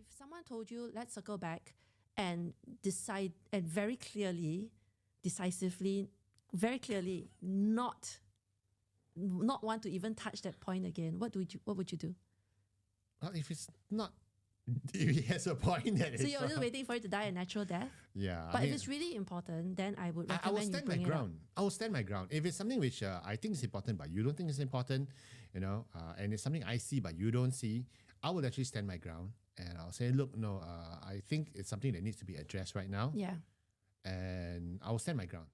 If someone told you, let's circle back and decide, and very clearly, decisively, very clearly, not want to even touch that point again, what would you do? Well, if it's not, if he has a point that so you're just waiting for it to die a natural death? Yeah. But if it's really important, then I would recommend I will stand you bring my ground. I will stand my ground. If it's something which I think is important, but you don't think is important, and it's something I see but you don't see, I will actually stand my ground and I'll say, look, no, I think it's something that needs to be addressed right now. Yeah. And I will stand my ground.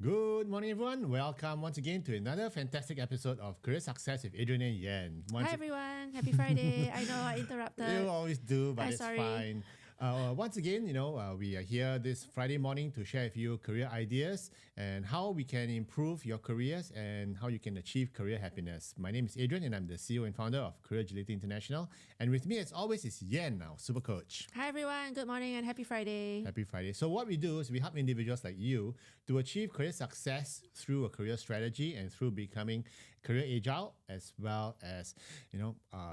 Good morning, everyone. Welcome once again to another fantastic episode of Career Success with Adrian and Yan. Hi, everyone. Happy Friday. I know I interrupted. You always do, but it's sorry. fine. Once again, we are here this Friday morning to share with you career ideas and how we can improve your careers and how you can achieve career happiness. My name is Adrian and I'm the CEO and founder of Career Agility International. And with me, as always, is Yan, our super coach. Hi, everyone. Good morning and happy Friday. Happy Friday. So what we do is we help individuals like you to achieve career success through a career strategy and through becoming career agile, as well as,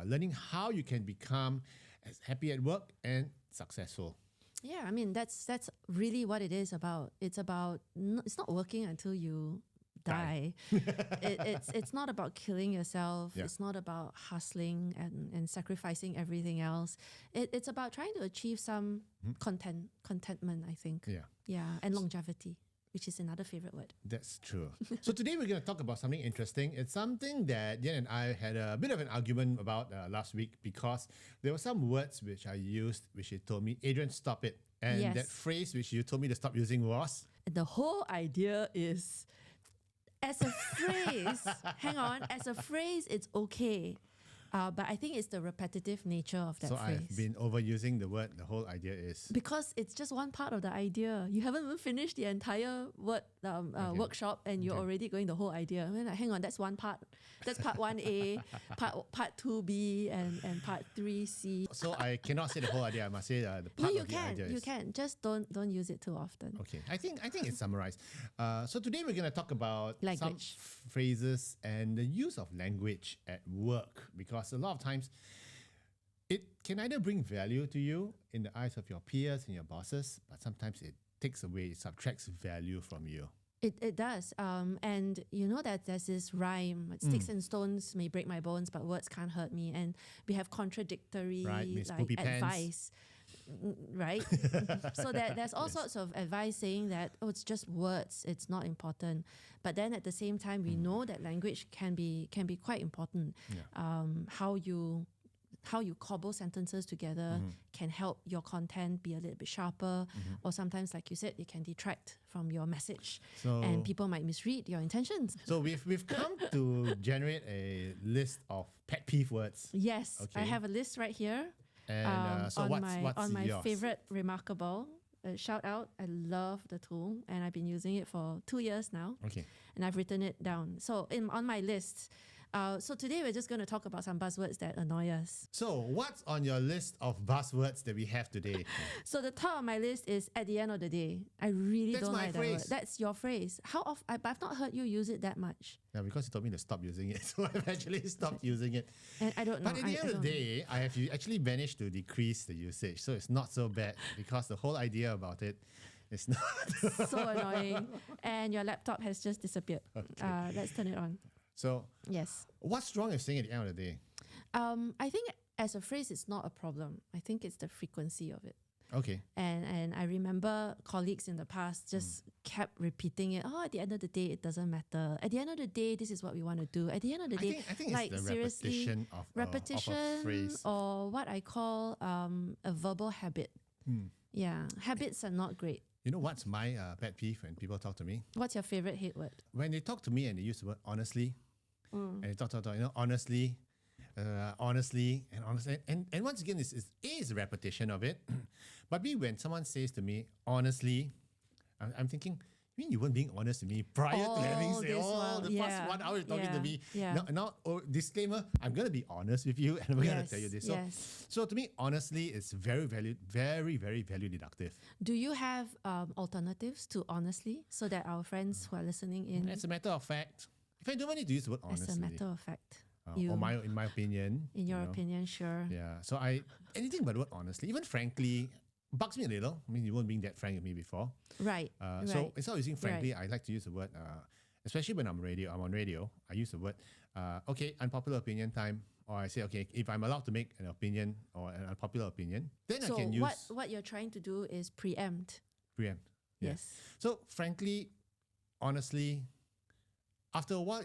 learning how you can become as happy at work and successful. Yeah, I mean, that's really what it is about. It's about, it's not working until you die. It's not about killing yourself. Yeah. It's not about hustling and sacrificing everything else. It's about trying to achieve some contentment, I think. Yeah. Yeah, and longevity, which is another favorite word. That's true. So today we're going to talk about something interesting. It's something that Yan and I had a bit of an argument about last week because there were some words which I used, which she told me, Adrian, stop it. And Yes. that phrase which you told me to stop using was? The whole idea is, as a phrase, hang on, as a phrase, it's okay. But I think it's the repetitive nature of that So phrase. I've been overusing the word, the whole idea is. Because it's just one part of the idea. You haven't even finished the entire workshop and you're already going the whole idea. I mean, like, hang on, that's one part. That's part 1A, part 2B, and part 3C. So I cannot say the whole idea. I must say the part No, of the idea. you can. Just don't use it too often. Okay, I think it's summarized. So today we're going to talk about Language. some phrases and the use of language at work, because a lot of times it can either bring value to you in the eyes of your peers and your bosses, but sometimes it takes away, it subtracts value from you. It does. And you know that there's this rhyme, sticks and stones may break my bones, but words can't hurt me. And we have contradictory Right, Miss Poopy Pants. advice. Right? So there's all sorts of advice saying that, it's just words, it's not important. But then at the same time, we know that language can be quite important. Yeah. How you cobble sentences together can help your content be a little bit sharper, or sometimes, like you said, it can detract from your message, and people might misread your intentions. So we've come to generate a list of pet peeve words. Yes, Okay. I have a list right here. And so what's on my yours? favorite remarkable. Shout out, I love the tool and I've been using it for 2 years now. Okay. And I've written it down. So on my list, so today we're just going to talk about some buzzwords that annoy us. So what's on your list of buzzwords that we have today? So the top of my list is at the end of the day. I really That's don't my like that word. phrase. That's your phrase. How often? I've not heard you use it that much. Yeah, because you told me to stop using it, so I've actually stopped using it. And I don't know. But at the end of the day, I have actually managed to decrease the usage, so it's not so bad because the whole idea about it is not so annoying. And your laptop has just disappeared. Okay. Let's turn it on. So Yes. what's wrong with saying at the end of the day? I think as a phrase, it's not a problem. I think it's the frequency of it. Okay. And I remember colleagues in the past just kept repeating it. Oh, at the end of the day, it doesn't matter. At the end of the day, this is what we want to do. At the end of the day, I think like it's the seriously, repetition of a phrase. or what I call a verbal habit. Yeah, habits are not great. You know what's my pet peeve when people talk to me? What's your favorite hate word? When they talk to me and they use the word honestly, and they talk, honestly, and once again, it is a repetition of it. But B, when someone says to me, honestly, I'm thinking, you mean you weren't being honest to me prior to having said, the past 1 hour you're talking to me. Yeah. Now, disclaimer, I'm going to be honest with you and I'm going to tell you this. So to me, honestly, it's very, very, very value deductive. Do you have alternatives to honestly so that our friends who are listening in... As a matter of fact, if I don't need to use the word honestly. As a matter of fact. in my opinion. In your you know. opinion, sure. Yeah. So anything but the word honestly, even frankly, bugs me a little. I mean, you weren't being that frank with me before. Right. So instead of using frankly, Right. I like to use the word, especially when I'm on radio, I use the word, okay, unpopular opinion time. Or I say, okay, if I'm allowed to make an opinion or an unpopular opinion, then I can use what you're trying to do is preempt. preempt. Yeah. Yes. So frankly, honestly, after a while,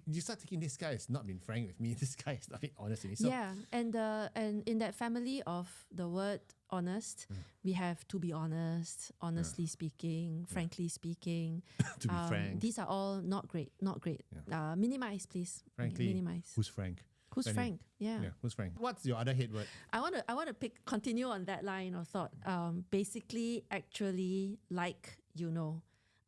you start thinking this guy has not been frank with me. This guy has not been honest with me. So, Yeah, and in that family of the word honest, we have to be honest, honestly speaking, frankly speaking. to be frank, These are all not great, not great. Yeah. Minimize, please. frankly, minimize. who's frank? Who's Anyway, frank? Yeah. who's frank? What's your other hate word? I want to continue on that line of thought. Basically, actually, like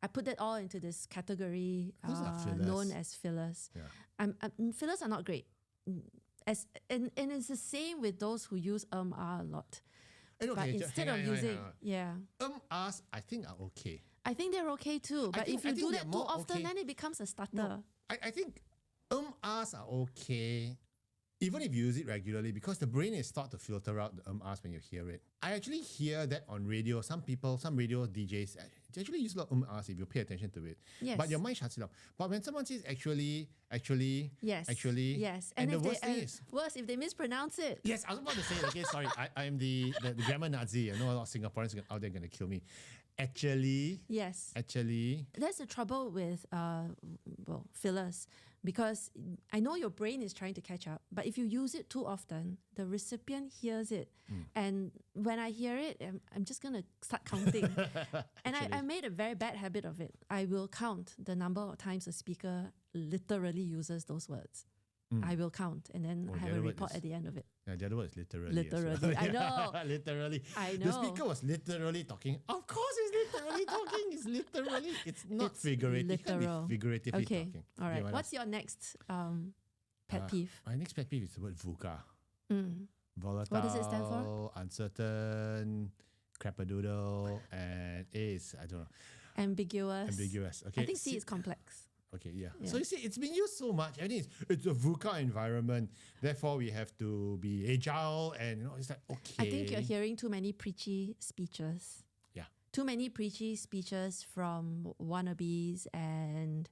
I put that all into this category Those are fillers. known as fillers. Yeah. Fillers are not great. And it's the same with those who use a lot. But instead of using Us, I think are okay. I think they're okay too. But if you do that too often, okay. then it becomes a stutter. No, I think us are okay. Even if you use it regularly, because the brain is taught to filter out the us when you hear it. I actually hear that on radio. Some radio DJs, they actually use a lot of us if you pay attention to it. Yes. But your mind shuts it off. But when someone says actually, Yes. actually, Yes. and the worst thing is, worse if they mispronounce it. yes, I was about to say, okay, sorry, I'm the grammar Nazi. I know a lot of Singaporeans out there going to kill me. Actually, That's the trouble with fillers, because I know your brain is trying to catch up, but if you use it too often, the recipient hears it. And when I hear it, I'm just going to start counting. And I made a very bad habit of it. I will count the number of times a speaker literally uses those words. I will count, and then I have a report at the end of it. Yeah, the other word is literally. Literally, I know. Literally. I know. The speaker was literally talking. Of course, it's literally talking. It's literally. It's not figurative. Literal. It can't be figuratively Okay. talking. All right. Okay, What's your next pet peeve? My next pet peeve is the word VUCA. Volatile. What does it stand for? Uncertain, crapadoodle, and A is, I don't know. Ambiguous. Okay. I think C is complex. Okay, yeah. So you see, it's been used so much. Everything it's a VUCA environment. Therefore, we have to be agile, and it's like, okay. I think you're hearing too many preachy speeches. Yeah. Too many preachy speeches from wannabes and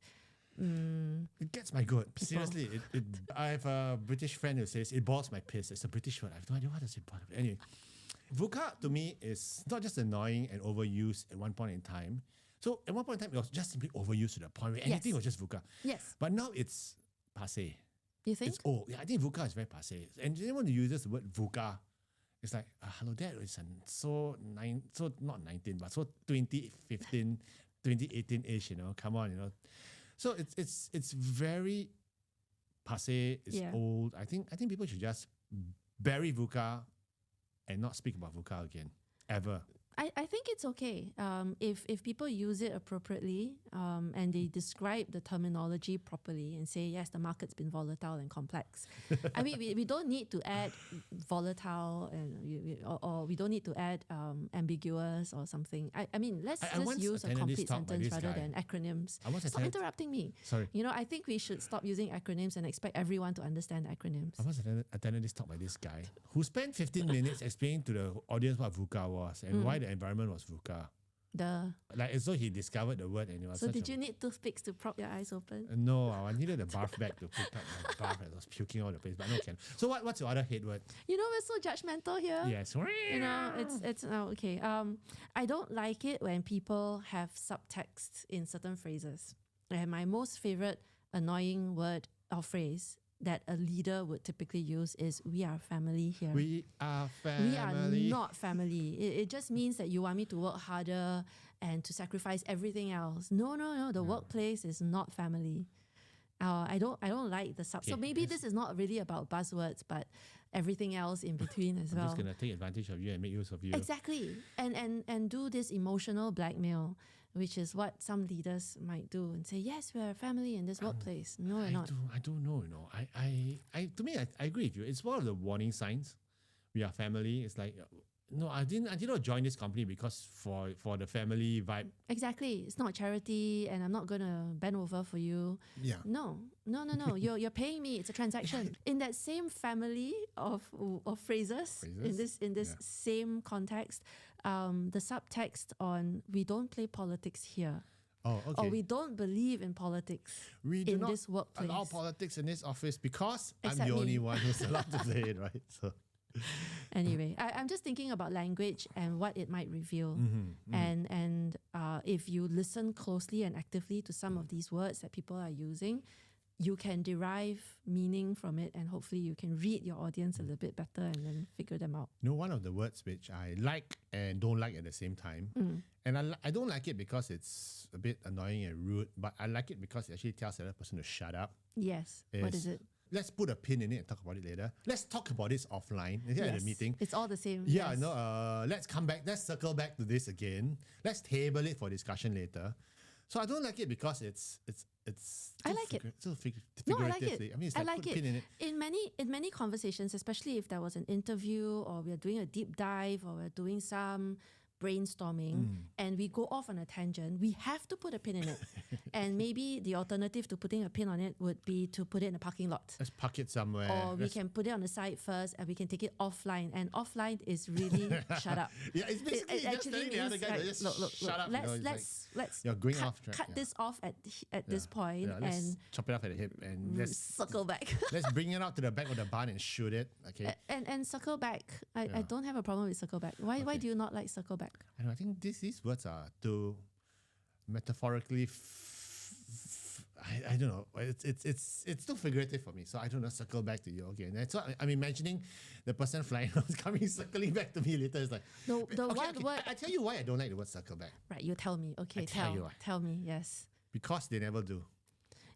it gets my goat. Seriously, I have a British friend who says it boils my piss. It's a British word. I have no idea what does it bother. Anyway, VUCA to me is not just annoying and overused at one point in time. So at one point in time, it was just simply overused to the point where anything was just VUCA. Yes. But now it's passé. You think? It's old. Yeah, I think VUCA is very passé. And anyone who uses the word VUCA, it's like, hello, that is so not 19, but so 2015, 2018-ish, come on, So it's very passé, it's old. I think people should just bury VUCA and not speak about VUCA again, ever. I think it's okay if people use it appropriately and they describe the terminology properly and say, yes, the market's been volatile and complex. I mean, we don't need to add volatile or we don't need to add ambiguous or something. I mean, let's just use a complete sentence rather than acronyms. Stop interrupting me. Sorry. I think we should stop using acronyms and expect everyone to understand acronyms. I once attended this talk by this guy who spent 15 minutes explaining to the audience what VUCA was and why the environment was VUCA. Like as though he discovered the word and it was So did you need toothpicks to prop your eyes open? No, I needed a barf bag to pick up my barf as I was puking all over the place, but no can. So what's your other hate word? We're so judgmental here. Yes. It's okay. I don't like it when people have subtext in certain phrases. And my most favorite annoying word or phrase that a leader would typically use is "we are family here." We are family. We are not family. It just means that you want me to work harder and to sacrifice everything else. No. The workplace is not family. I don't like the sub. So maybe this is not really about buzzwords, but everything else in between as well. I'm just gonna take advantage of you and make use of you. Exactly, and do this emotional blackmail, which is what some leaders might do and say, yes, we're a family in this workplace. No, we're not. I don't know. To me, I agree with you. It's one of the warning signs. We are family. It's like no, I didn't join this company because for the family vibe. Exactly. It's not charity and I'm not going to bend over for you. Yeah. No. You're paying me. It's a transaction. In that same family of phrases? In this same context, the subtext on we don't play politics here. Oh, okay. Or we don't believe in politics We do in not this workplace. allow politics in this office because Except I'm the only me. one who's allowed to say it, right? So Anyway, I'm just thinking about language and what it might reveal. And if you listen closely and actively to some of these words that people are using, you can derive meaning from it, and hopefully you can read your audience a little bit better and then figure them out. one of the words which I like and don't like at the same time, and I don't like it because it's a bit annoying and rude, but I like it because it actually tells the other person to shut up. Yes. What is it? Let's put a pin in it and talk about it later. Let's talk about this offline at the meeting. It's all the same. Yeah, yes. no. Let's come back. Let's circle back to this again. Let's table it for discussion later. So I don't like it because it's. I like it. So No, I like it. I mean, it's I like like put a pin in it. In many conversations, especially if there was an interview or we're doing a deep dive or we're doing some brainstorming and we go off on a tangent, we have to put a pin in it. And maybe the alternative to putting a pin on it would be to put it in a parking lot. Let's park it somewhere. Or we can put it on the side first and we can take it offline. And offline is really shut up. Yeah, it's basically it just actually telling the other guy to just look, shut up. Let's you're going off track. cut this off at this point let's and chop it off at the hip and let's circle back. let's bring it out to the back of the barn and shoot it. Okay. And circle back. I don't have a problem with circle back. Why do you not like circle back? I think these words are too metaphorically. I don't know. It's too figurative for me. So I don't know. Circle back to you. Okay. And so I'm imagining the person flying around coming circling back to me later. It's like I tell you why I don't like the word circle back. Right. You tell me. Okay. Tell me. Yes. Because they never do.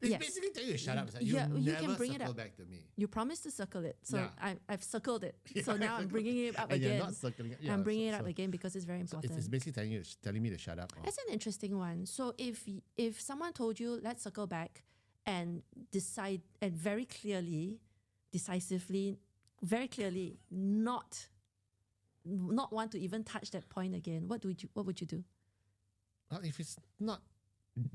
It's basically telling you to shut up. It's like, you never can bring circle it up. back to me. You promised to circle it, so I've circled it. Yeah, so now I'm bringing it up and again. You're not circling it. I'm bringing it up again because it's very So important. it's basically telling me to shut up. That's an interesting one. So if someone told you let's circle back and decide and very clearly, decisively, very clearly not want to even touch that point again, what would you do? Well, if it's not.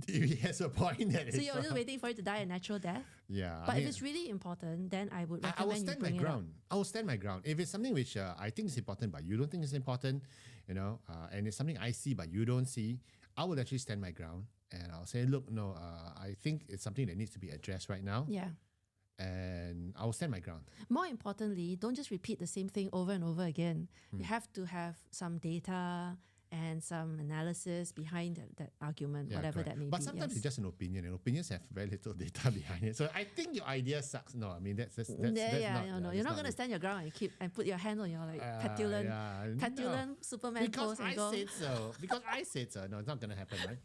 If he has a point that so you're just waiting for it to die a natural death? Yeah. But if it's really important, then I would recommend you bring it up. I will stand my ground. If it's something which I think is important, but you don't think is important, and it's something I see but you don't see, I will actually stand my ground and I'll say, look, no, I think it's something that needs to be addressed right now. Yeah. And I will stand my ground. More importantly, don't just repeat the same thing over and over again. You have to have some data and some analysis behind that argument, whatever that may be. But sometimes it's just an opinion, and opinions have very little data behind it. So I think your idea sucks. No, I mean that's not. You're not going to stand your ground and put your hand on your petulant Superman because pose and go. Because I said so. No, it's not going to happen, right?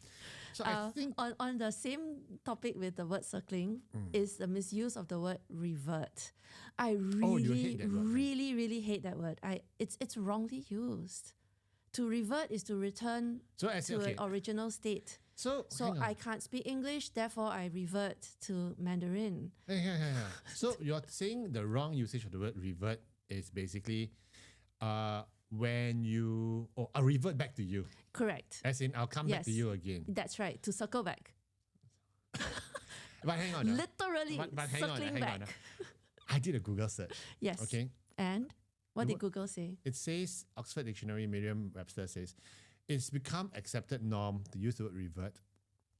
So I think on the same topic with the word circling is the misuse of the word revert. I really, really, really hate that word. It's wrongly used. To revert is to return to an original state. So I can't speak English, therefore I revert to Mandarin. So you're saying the wrong usage of the word revert is basically when you... I'll revert back to you. Correct. As in, I'll come back to you again. That's right, to circle back. But hang on. Literally circling back. I did a Google search. Yes. Okay. And? What did Google say? It says, Oxford Dictionary, Merriam-Webster says, it's become accepted norm to use the word revert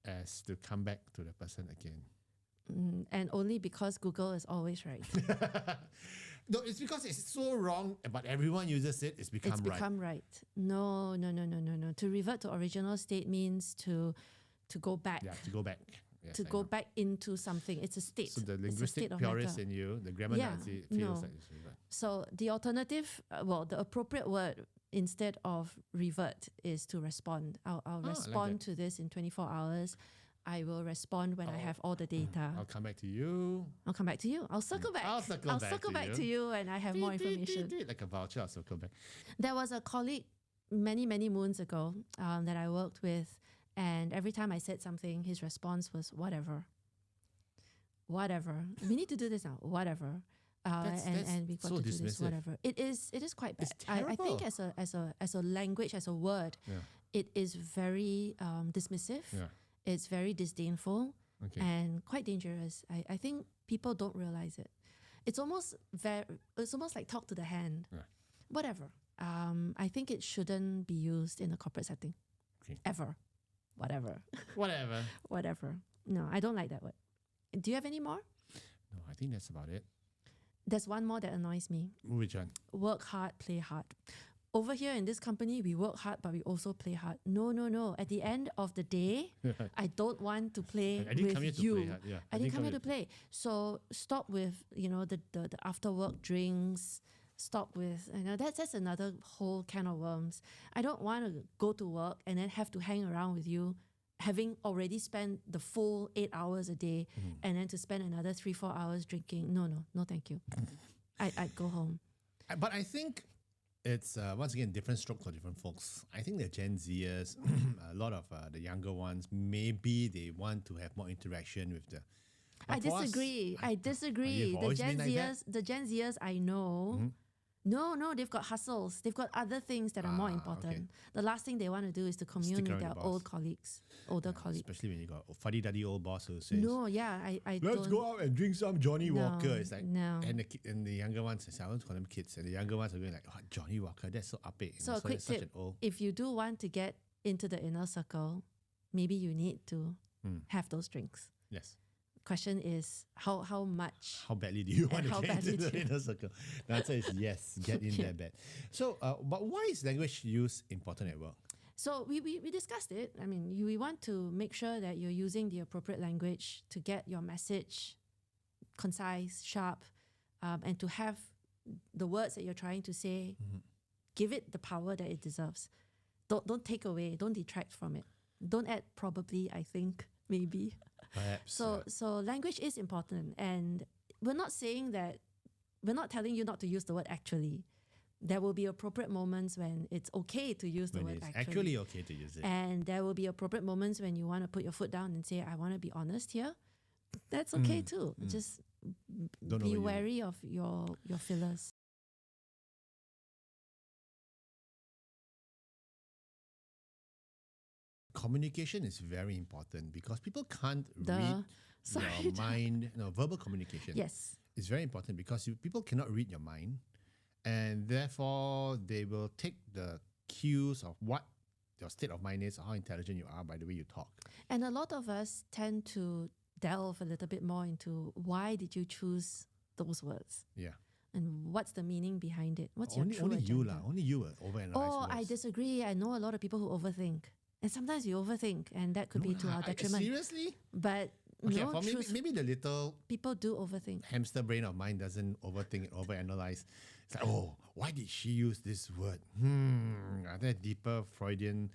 as to come back to the person again. And only because Google is always right. No, it's because it's so wrong, but everyone uses it, it's become right. No. To revert to original state means to go back. Yeah, to go back. Yes, to go back into something. It's a state. So the linguistic purist in you, the grammar Nazi, feels like it's revert. So the alternative, the appropriate word instead of revert is to respond. I'll respond to this in 24 hours. I will respond when I have all the data. I'll come back to you. I'll circle back. I'll circle back to you and I have more information. Like a voucher, I'll circle back. There was a colleague many, many moons ago that I worked with. And every time I said something, his response was, whatever. We need to do this now. Whatever. and we got so to do this, dismissive. whatever. It is quite bad. It's I think terrible. as a language, as a word, Yeah. it is very dismissive. Yeah. It's very disdainful Okay. and quite dangerous. I think people don't realize it. It's almost like talk to the hand. Yeah. Whatever. I think it shouldn't be used in a corporate setting. Okay. Ever. Whatever. Whatever. Whatever. No, I don't like that word. Do you have any more? No, I think that's about it. There's one more that annoys me. Which one? Work hard, play hard. Over here in this company, we work hard, but we also play hard. No. At the end of the day, I don't want to play I didn't come here with to you. play hard. Yeah. I didn't come here to play. So stop with, the after work drinks. Stop with, that's another whole can of worms. I don't want to go to work and then have to hang around with you, having already spent the full 8 hours a day, and then to spend another 3-4 hours drinking. No, thank you. I'd go home. But I think it's, once again, different strokes for different folks. I think the Gen Zers, a lot of the younger ones, maybe they want to have more interaction with the... I But for us, disagree. I disagree. You've The always Gen been like that? Zers I know. No, they've got hustles. They've got other things that are more important. okay. The last thing they want to do is to commune Stick with around their the boss. old colleagues, older colleagues. Especially when you got a fuddy-duddy old boss who says, No, yeah, I let's don't. go out and drink some Johnny No, Walker. It's like, no. and the younger ones, I won't call them kids, and the younger ones are going like, oh, Johnny Walker, that's so upbeat. So a quick that's such tip: an old... if you do want to get into the inner circle, maybe you need to have those drinks. Yes. Question is how much? How badly do you want And how to get badly into do the you- inner circle? The answer is yes, get in there bad. So, but why is language use important at work? So we discussed it. I mean, we want to make sure that you're using the appropriate language to get your message concise, sharp, and to have the words that you're trying to say, give it the power that it deserves. Don't take away, don't detract from it. Don't add probably, I think, maybe. Perhaps. So language is important, and we're not saying that, we're not telling you not to use the word actually. There will be appropriate moments when it's okay to use the when word it's actually. actually okay to use it. And there will be appropriate moments when you want to put your foot down and say, I want to be honest here. That's okay too. Just Don't be overuse it. wary of your fillers. Communication is very important because people can't Duh. read Sorry. your mind. No, verbal communication Yes. is very important because people cannot read your mind, and therefore they will take the cues of what your state of mind is or how intelligent you are by the way you talk. And a lot of us tend to delve a little bit more into why did you choose those words? Yeah. And what's the meaning behind it? What's Only, your true only you agenda? Only you will overanalyze Oh, words. I disagree. I know a lot of people who overthink. And sometimes we overthink, and that could No be to lah, our detriment. Seriously? But Okay, no, for maybe the little people do overthink. hamster brain of mine doesn't overthink and overanalyze. It's like, oh, why did she use this word? Are there deeper Freudian?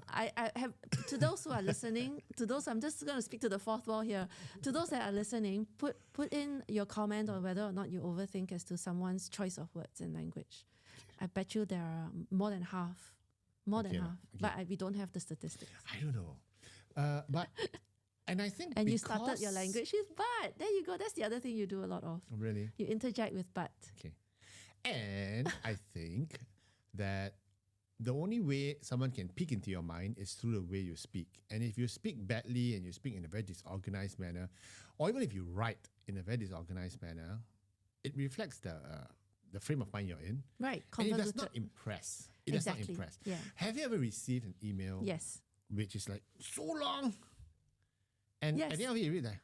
I have, to those who are listening, to those, I'm just going to speak to the fourth wall here. To those that are listening, put in your comment on whether or not you overthink as to someone's choice of words and language. I bet you there are more than half. More than Okay, half. okay. But we don't have the statistics. I don't know. But, and I think And you because- started your language with but. There you go. That's the other thing you do a lot of. Really? You interject with but. Okay. And I think that the only way someone can peek into your mind is through the way you speak. And if you speak badly and you speak in a very disorganized manner, or even if you write in a very disorganized manner, it reflects the frame of mind you're in. Right. And it does Convoluted. not impress. It does not Exactly, impress. yeah. Have you ever received an email Yes. which is like so long? And Yes. at the end of it, you read like,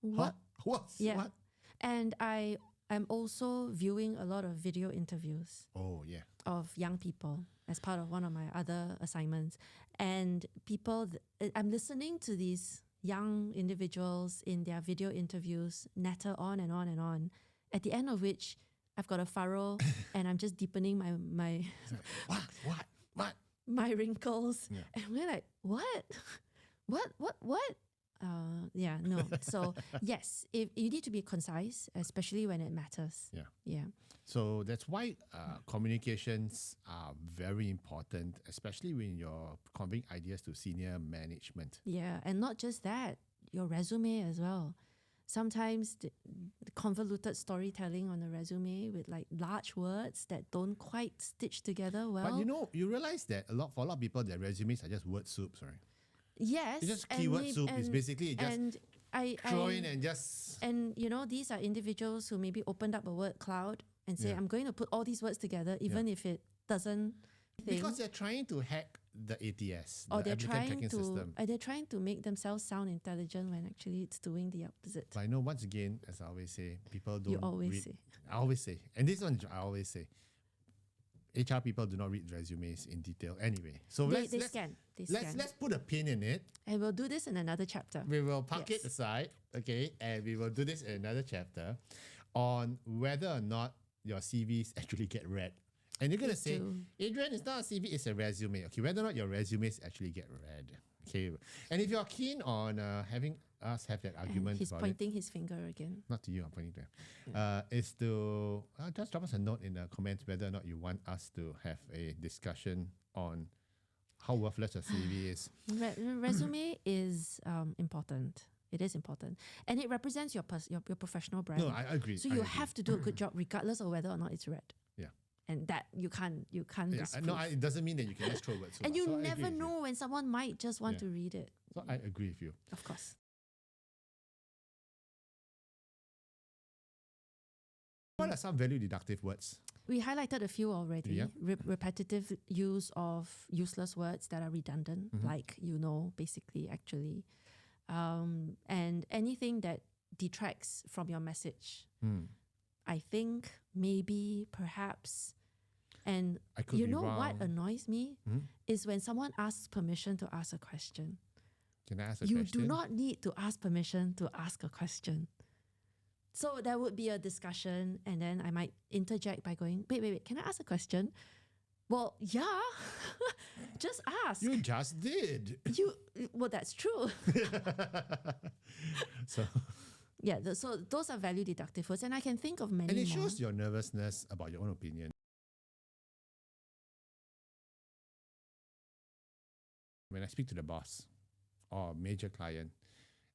What? What? Yeah. What? And I am also viewing a lot of video interviews Oh, yeah. of young people as part of one of my other assignments. And people, I'm listening to these young individuals in their video interviews natter on and on and on, at the end of which I've got a furrow and I'm just deepening my What? my wrinkles. Yeah. And we're like, what? What? Yeah, no. So yes, if you need to be concise, especially when it matters. Yeah. Yeah. So that's why communications are very important, especially when you're conveying ideas to senior management. Yeah. And not just that, your resume as well. sometimes the convoluted storytelling on a resume with like large words that don't quite stitch together well. But you realize that for a lot of people, their resumes are just word soups, right? Yes. It's just keyword soup. It's basically just throw in and just... And these are individuals who maybe opened up a word cloud and say, I'm going to put all these words together, even if it doesn't... Because they're trying to hack the ATS, or the applicant tracking system. They're trying to make themselves sound intelligent when actually it's doing the opposite. But I know, once again, as I always say, people don't You always read. say. I always say. And this one, I always say. HR people do not read resumes in detail anyway. So they scan. Let's put a pin in it. And we'll do this in another chapter. We will park it aside, okay? And we will do this in another chapter on whether or not your CVs actually get read. And you're going to say, Adrian, it's not a CV, it's a resume. Okay, whether or not your resumes actually get read. Okay. And if you're keen on having us have that argument he's pointing his finger again. Not to you, I'm pointing to him. Is to just drop us a note in the comments whether or not you want us to have a discussion on how worthless a CV is. Resume is important. It is important. And it represents your professional brand. No, I agree. So you have to do a good job regardless of whether or not it's read. Yeah. And that you can't disprove. No, it doesn't mean that you can just throw words. And you never know when someone might just want to read it. So I agree with you. Of course. What are some value deductive words? We highlighted a few already. Yeah. Repetitive use of useless words that are redundant, like basically, actually. And anything that detracts from your message. I think, maybe, perhaps. And what annoys me is when someone asks permission to ask a question. Can I ask a question? question? You do not need to ask permission to ask a question. So there would be a discussion, and then I might interject by going, wait, can I ask a question? Well, yeah, just ask. You just did. Well, that's true. So... Yeah, so those are value deductive words, and I can think of many more. And it shows your nervousness about your own opinion. When I speak to the boss or major client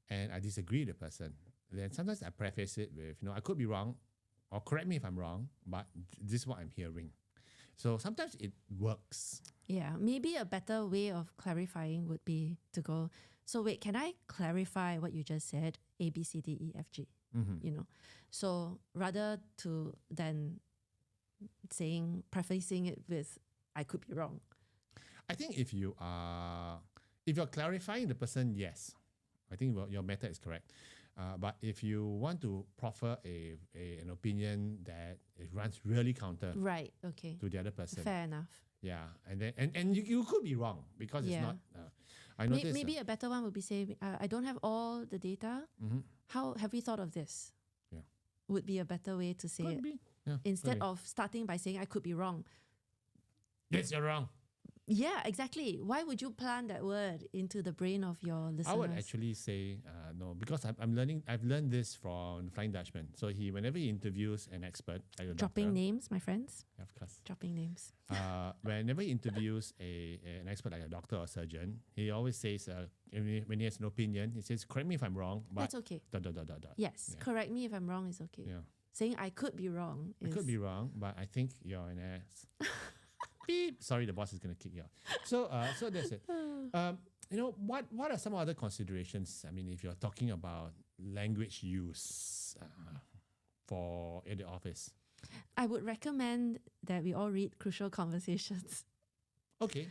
and I disagree with the person, then sometimes I preface it with, I could be wrong, or correct me if I'm wrong, but this is what I'm hearing. So sometimes it works. Yeah, maybe a better way of clarifying would be to go, so wait, can I clarify what you just said? A, B, C, D, E, F, G. So rather than prefacing it with, I could be wrong. I think if you're clarifying the person, yes, I think your method is correct. But if you want to proffer an opinion that it runs really counter to the other person, fair enough. Yeah, and you could be wrong because it's not. I noticed maybe a better one would be saying, I don't have all the data. How have we thought of this? Yeah, would be a better way to say it. Yeah, instead of starting by saying I could be wrong. Yes, you're wrong. Yeah, exactly. Why would you plant that word into the brain of your listeners? I would actually say no, because I've learned this from Flying Dutchman. So whenever he interviews an expert, like a dropping doctor, names, my friends. Yeah, of course. Dropping names. Whenever he interviews an expert like a doctor or surgeon, he always says when he has an opinion, he says, "Correct me if I'm wrong." But that's okay. Yes, yeah. Correct me if I'm wrong is okay. Yeah. Saying I could be wrong. I could be wrong, but I think you're an ass. Beep. Sorry, the boss is going to kick you out. So that's it. What are some other considerations? I mean, if you're talking about language use at the office, I would recommend that we all read Crucial Conversations. Okay.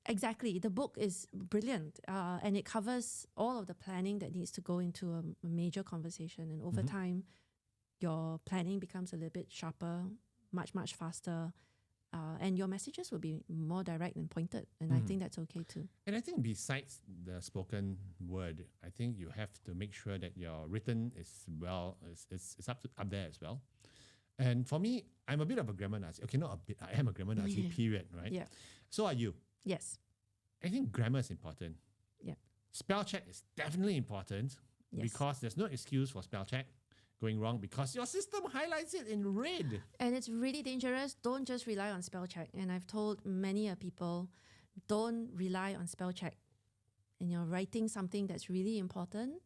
Exactly. The book is brilliant, and it covers all of the planning that needs to go into a major conversation. And over time, your planning becomes a little bit sharper, much, much faster. And your messages will be more direct and pointed. And I think that's okay too. And I think besides the spoken word, I think you have to make sure that your written is up there as well. And for me, I'm a bit of a grammar Nazi. Okay, not a bit. I am a grammar Nazi, period, right? Yeah. So are you. Yes. I think grammar is important. Yeah. Spell check is definitely important because there's no excuse for spell check going wrong because your system highlights it in red. And it's really dangerous. Don't just rely on spell check. And I've told many people, don't rely on spell check. And you're writing something that's really important,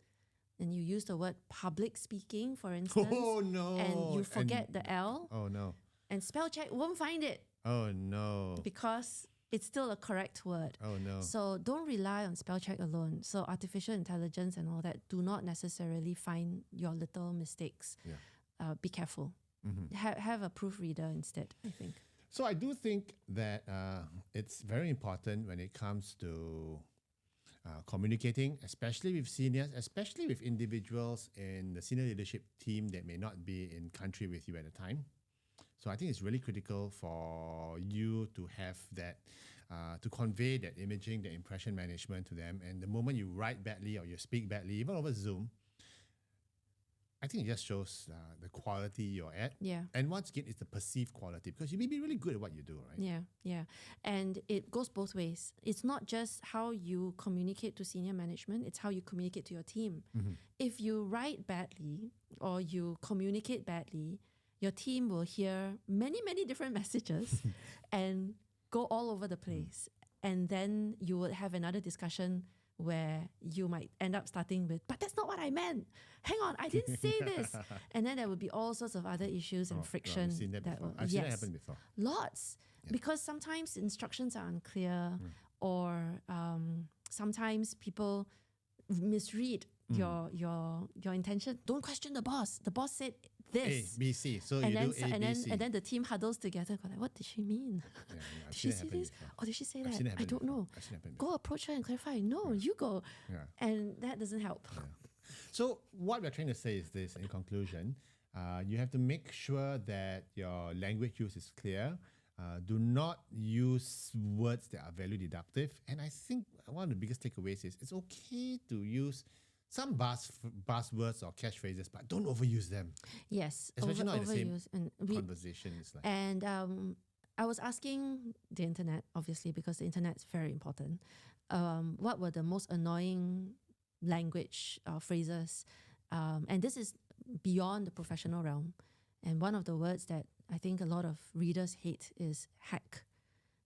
and you use the word public speaking, for instance, Oh no! and you forget the L, Oh no! and spell check won't find it Oh no! because it's still a correct word. Oh no! So don't rely on spell check alone. So artificial intelligence and all that do not necessarily find your little mistakes. Yeah. Be careful. Mm-hmm. Have a proofreader instead, I think. So I do think that it's very important when it comes to communicating, especially with seniors, especially with individuals in the senior leadership team that may not be in country with you at the time. So I think it's really critical for you to have that, to convey that imaging, the impression management to them. And the moment you write badly or you speak badly, even over Zoom, I think it just shows the quality you're at. Yeah. And once again, it's the perceived quality because you may be really good at what you do, right? Yeah, yeah. And it goes both ways. It's not just how you communicate to senior management, it's how you communicate to your team. Mm-hmm. If you write badly or you communicate badly, your team will hear many, many different messages and go all over the place. And then you would have another discussion where you might end up starting with, but that's not what I meant. Hang on, I didn't say this. And then there would be all sorts of other issues and friction. I've seen that before. will, I've seen that happen before. Lots. Yeah. Because sometimes instructions are unclear or sometimes people misread your intention. Don't question the boss. The boss said this. A, B, C. So and you then, do A, B, C. And then the team huddles together. Go like, what did she mean? Yeah, Did she say this? Or did she say that? I don't know. I've seen it happen before. Go approach her and clarify. No, you go. Yeah. And that doesn't help. Yeah. So what we're trying to say is this in conclusion, you have to make sure that your language use is clear. Do not use words that are value deductive. And I think one of the biggest takeaways is it's okay to use some buzzwords or catchphrases, but don't overuse them. Yes. Especially not in the same overuse. And conversation. It's like, And I was asking the internet, obviously, because the internet is very important. What were the most annoying language phrases? And this is beyond the professional realm. And one of the words that I think a lot of readers hate is hack.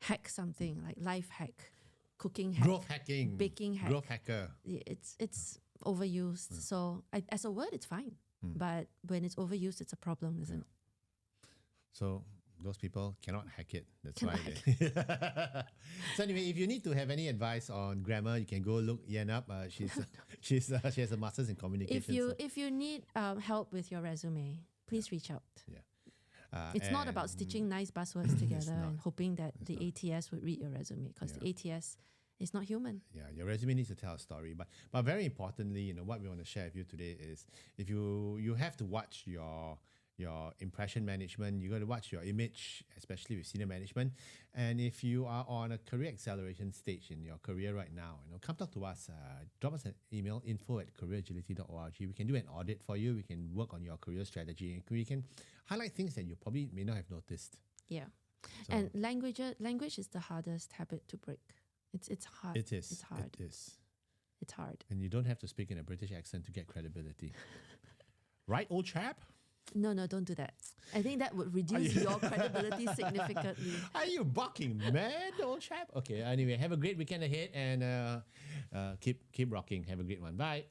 Hack something, like life hack, cooking hack, growth hacking, baking hack. growth hacker. It's overused. So as a word, it's fine. But when it's overused, it's a problem, isn't it? So those people cannot hack it. That's Cannot why. So anyway, if you need to have any advice on grammar, you can go look Yen up. She has a master's in communication. If you need help with your resume, please reach out. Yeah. It's not about stitching nice buzzwords together not. and hoping that the ATS would read your resume, because the ATS is not human. Yeah, your resume needs to tell a story. But very importantly, what we want to share with you today is if you have to watch your impression management, you got to watch your image, especially with senior management. And if you are on a career acceleration stage in your career right now, come talk to us. Drop us an email, info@careeragility.org. We can do an audit for you. We can work on your career strategy. We can highlight things that you probably may not have noticed. Yeah. So And language is the hardest habit to break. It's hard. it is. It's hard. It is. It's hard. And you don't have to speak in a British accent to get credibility. Right, old chap? No, don't do that. I think that would reduce your credibility significantly. Are you barking mad, old chap? Okay, anyway, have a great weekend ahead and keep rocking. Have a great one. Bye.